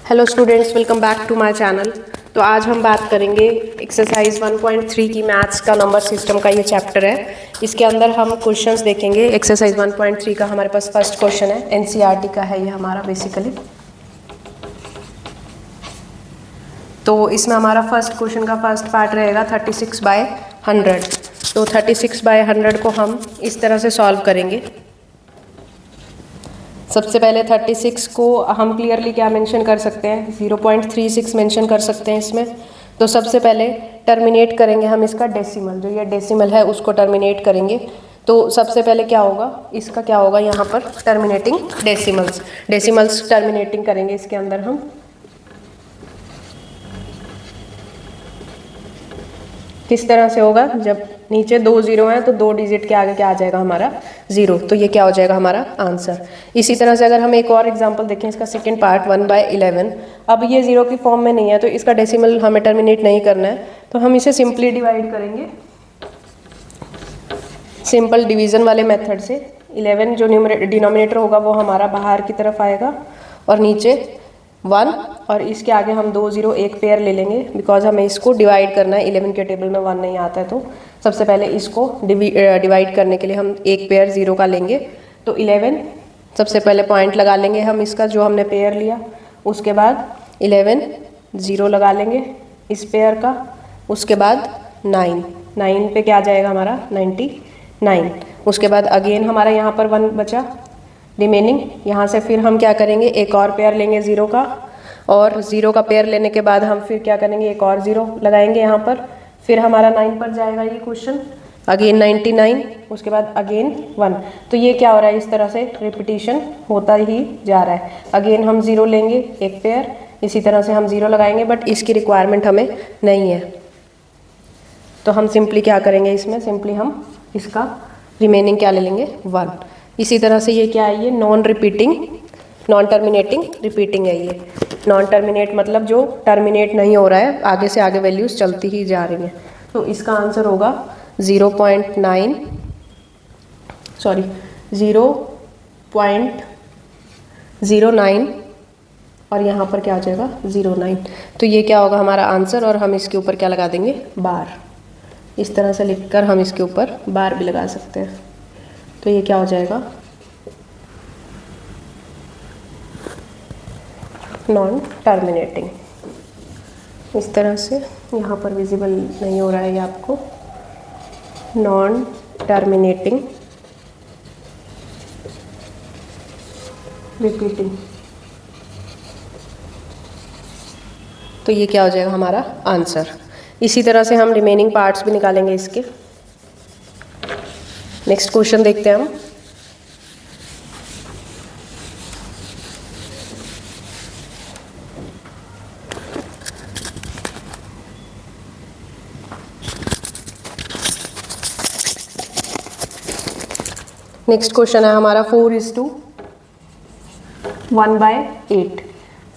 Hello students, welcome back to my channel. तो आज हम बात करेंगे एक्सरसाइज 1.3 की मैथ्स का नंबर सिस्टम का ये चैप्टर है। इसके अंदर हम क्वेश्चंस देखेंगे। एक्सरसाइज 1.3 का हमारे पास फर्स्ट क्वेश्चन है, एनसीईआरटी का है ये हमारा बेसिकली। तो इसमें हमारा फर्स्ट क्वेश्चन का फर्स्ट पार्ट रहेगा 36/100। तो 36/100 को हम इस तरह से सॉल्व करेंगे। सबसे पहले 36 को हम क्लियरली क्या मेंशन कर सकते हैं, 0.36 मेंशन कर सकते हैं इसमें। तो सबसे पहले टर्मिनेट करेंगे हम इसका डेसिमल, जो ये डेसिमल है उसको टर्मिनेट करेंगे। तो सबसे पहले क्या होगा, इसका क्या होगा यहाँ पर टर्मिनेटिंग डेसिमल्स टर्मिनेटिंग करेंगे इसके अंदर हम। किस तरह से होगा, जब नीचे 2 0 हैं तो 2 डिजिट के आगे क्या आ जाएगा हमारा 0। तो ये क्या हो जाएगा हमारा आंसर। इसी तरह से अगर हम एक और एग्जांपल देखें, इसका सेकंड पार्ट 1/11। अब ये 0 की फॉर्म में नहीं है तो इसका डेसिमल हमें टर्मिनेट नहीं करना है, तो हम इसे सिंपली डिवाइड करेंगे सिंपल डिवीजन वाले मेथड से। 11 जो डिनोमिनेटर होगा वो हमारा बाहर की तरफ आएगा और नीचे 1, और इसके आगे हम 2 0 एक पेयर ले लेंगे, बिकॉज हमें इसको डिवाइड करना है। 11 के टेबल में 1 नहीं आता है, तो सबसे पहले इसको डिवाइड करने के लिए हम एक पेयर 0 का लेंगे। तो 11 सबसे पहले पॉइंट लगा लेंगे हम इसका, जो हमने पेयर लिया। उसके बाद 11 0 लगा लेंगे इस पेयर का। उसके बाद 9 पे क्या आ जाएगा हमारा 99। उसके बाद अगेन हमारा यहाँ पर 1 बचा रिमेनिंग। यहाँ से फिर हम क्या करेंगे, एक और पेयर लेंगे 0 का, और 0 का पेयर लेने के बाद हम फिर क्या करेंगे, एक और 0 लगाएंगे यहाँ पर। फिर हमारा 9 पर जाएगा ये क्वेश्चन, अगेन 99, उसके बाद अगेन 1। तो ये क्या हो रहा है, इस तरह से रिपीटिशन होता ही जा रहा है। अगेन हम 0 लेंगे एक पेयर, इसी तरह से हम 0 लगाएंगे, बट इसकी रिक्वायरमेंट हमें नहीं है। तो हम सिंपली क्या करेंगे, इसमें सिंपली हम इसका रिमेनिंग क्या ले लेंगे 1। इसी तरह से ये क्या है, ये नॉन टर्मिनेटिंग रिपीटिंग है। ये नॉन टर्मिनेट मतलब जो टर्मिनेट नहीं हो रहा है, आगे से आगे वैल्यूज चलती ही जा रही हैं। तो इसका आंसर होगा 0.09 और यहाँ पर क्या आ जाएगा 09। तो ये क्या होगा हमारा आंसर, और हम इसके ऊपर क्या लगा देंगे बार। इस तरह से लिखकर हम इसके ऊपर बार भी लगा सकते हैं। तो ये क्या हो जाएगा नॉन टर्मिनेटिंग। इस तरह से यहाँ पर विजिबल नहीं हो रहा है ये आपको, नॉन टर्मिनेटिंग रिपीटिंग। तो ये क्या हो जाएगा हमारा आंसर। इसी तरह से हम रिमेनिंग पार्ट्स भी निकालेंगे इसके। नेक्स्ट क्वेश्चन देखते हैं हम। नेक्स्ट क्वेश्चन है हमारा 4:1/8।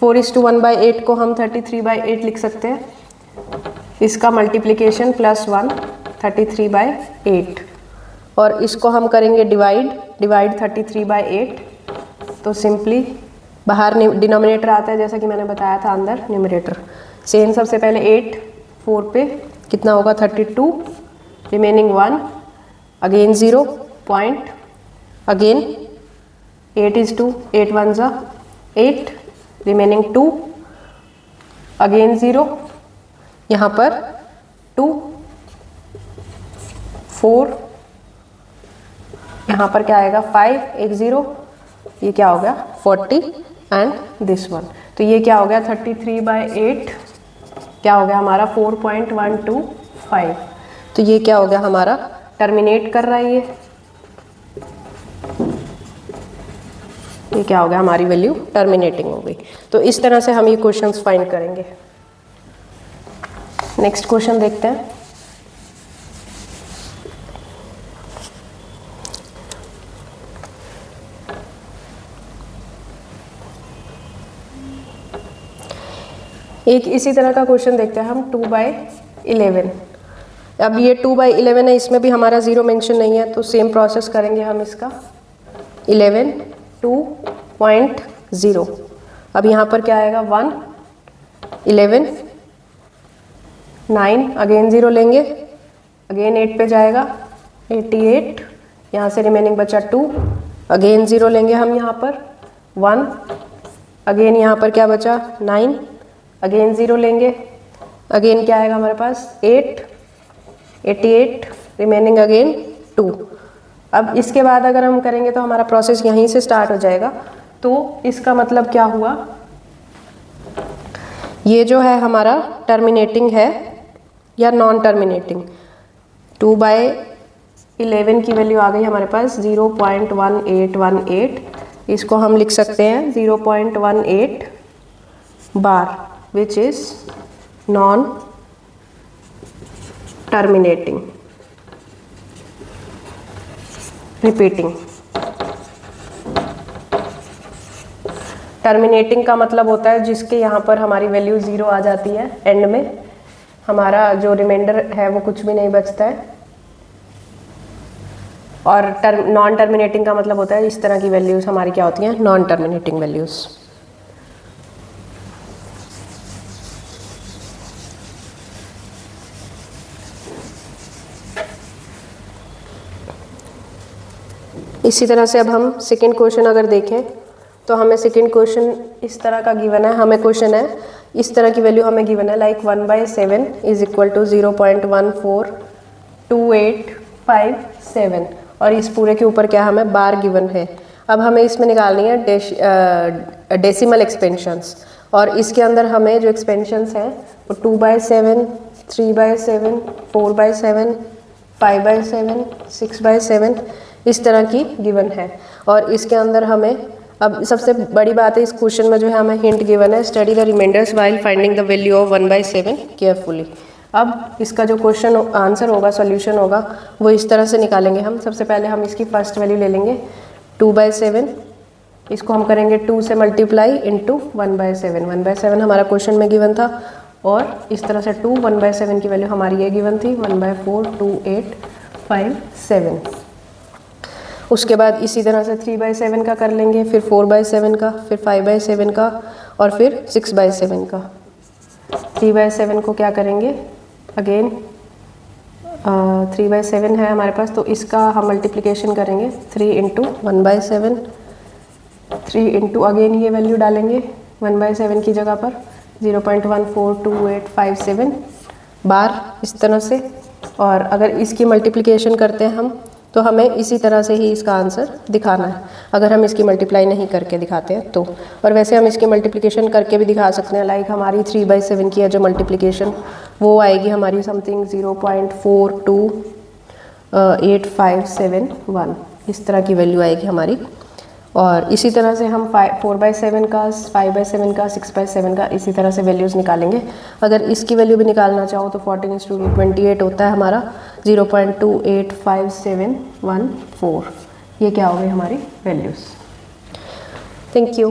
4:1/8 को हम 33/8 लिख सकते हैं। इसका मल्टीप्लिकेशन +1 33/8, और इसको हम करेंगे डिवाइड 33/8। तो सिंपली बाहर डिनोमिनेटर आता है, जैसा कि मैंने बताया था, अंदर न्यूमरेटर। सेम सबसे पहले 8 4 पे कितना होगा 32, remaining 1, again 0 point, again 8 is 2, 8 1 जा 8, रिमेनिंग 2, अगेन 0, यहाँ पर 2 4, यहाँ पर क्या आएगा 5 एक 0, ये क्या हो गया 40 एंड दिस वन। तो ये क्या हो गया 33/8 क्या हो गया हमारा 4.125। तो ये क्या हो गया हमारा टर्मिनेट कर रहा है ये क्या हो गया हमारी वैल्यू टर्मिनेटिंग हो गई। तो इस तरह से हम ये क्वेश्चंस फाइंड करेंगे। नेक्स्ट क्वेश्चन देखते हैं। एक इसी तरह का क्वेश्चन देखते हैं हम 2/11। अब ये 2/11 है, इसमें भी हमारा 0 मेंशन नहीं है, तो सेम प्रोसेस करेंगे हम इसका 11 2.0। अब यहाँ पर क्या आएगा 1, 11, 9, अगेन 0 लेंगे, अगेन 8 पे जाएगा 88, यहाँ से रिमेनिंग बचा 2, अगेन 0 लेंगे हम यहाँ पर 1, अगेन यहाँ पर क्या बचा 9, अगेन 0 लेंगे, अगेन क्या आएगा हमारे पास 8, 88, रिमेनिंग अगेन 2। अब इसके बाद अगर हम करेंगे तो हमारा प्रोसेस यहीं से स्टार्ट हो जाएगा। तो इसका मतलब क्या हुआ, ये जो है हमारा टर्मिनेटिंग है या नॉन टर्मिनेटिंग। 2/11 की वैल्यू आ गई हमारे पास 0.1818, इसको हम लिख सकते हैं 0.18 बार, which is non terminating. Repeating, terminating का मतलब होता है जिसके यहाँ पर हमारी वैल्यू 0 आ जाती है, एंड में हमारा जो रिमाइंडर है वो कुछ भी नहीं बचता है। और नॉन टर्मिनेटिंग का मतलब होता है इस तरह की वैल्यूज़ हमारी क्या होती हैं, नॉन टर्मिनेटिंग वैल्यूज़। इसी तरह से अब हम सेकंड क्वेश्चन अगर देखें तो हमें सेकंड क्वेश्चन इस तरह का गिवन है, हमें क्वेश्चन है इस तरह की वैल्यू हमें गिवन है, लाइक 1/7 इज इक्वल टू 0.142857, और इस पूरे के ऊपर क्या हमें बार गिवन है। अब हमें इसमें निकालनी है डेसिमल एक्सपेंशंस, और इसके अंदर हमें जो एक्सपेंशंस हैं वो 2/7, 3/7, 4/7, 5/7, 6/7 इस तरह की गिवन है। और इसके अंदर हमें अब सबसे बड़ी बात है इस क्वेश्चन में जो है हमें हिंट गिवन है, study the remainders while finding the value of 1/7 carefully. अब इसका जो क्वेश्चन आंसर होगा, सॉल्यूशन होगा, वो इस तरह से निकालेंगे हम। सबसे पहले हम इसकी फर्स्ट वैल्यू ले लेंगे 2/7, इसको हम करेंगे 2 से मल्टीप्लाई इंटू 1/7। 1/7 हमारा क्वेश्चन में गिवन था, और इस तरह से 2 1/7 की वैल्यू हमारी ये गिवन थी 1/42857। उसके बाद इसी तरह से 3/7 का कर लेंगे, फिर 4/7 का, फिर 5/7 का, और फिर 6/7 का। 3/7 को क्या करेंगे, अगेन 3/7 है हमारे पास, तो इसका हम मल्टीप्लिकेशन करेंगे 3 इंटू 1/7, 3 इंटू अगेन ये वैल्यू डालेंगे 1/7 की जगह पर 0.142857 बार, इस तरह से। और अगर इसकी मल्टीप्लिकेशन करते हैं हम तो हमें इसी तरह से ही इसका आंसर दिखाना है, अगर हम इसकी मल्टीप्लाई नहीं करके दिखाते हैं तो। और वैसे हम इसकी मल्टीप्लिकेशन करके भी दिखा सकते हैं, लाइक हमारी 3/7 की है जो मल्टीप्लिकेशन, वो आएगी हमारी समथिंग 0.428571, इस तरह की वैल्यू आएगी हमारी। और इसी तरह से हम 4/7 का, 5/7 का, 6/7 का इसी तरह से वैल्यूज़ निकालेंगे। अगर इसकी वैल्यू भी निकालना चाहो तो 14:28 होता है हमारा 0.285714। ये क्या हो गई हमारी वैल्यूज़। Thank you.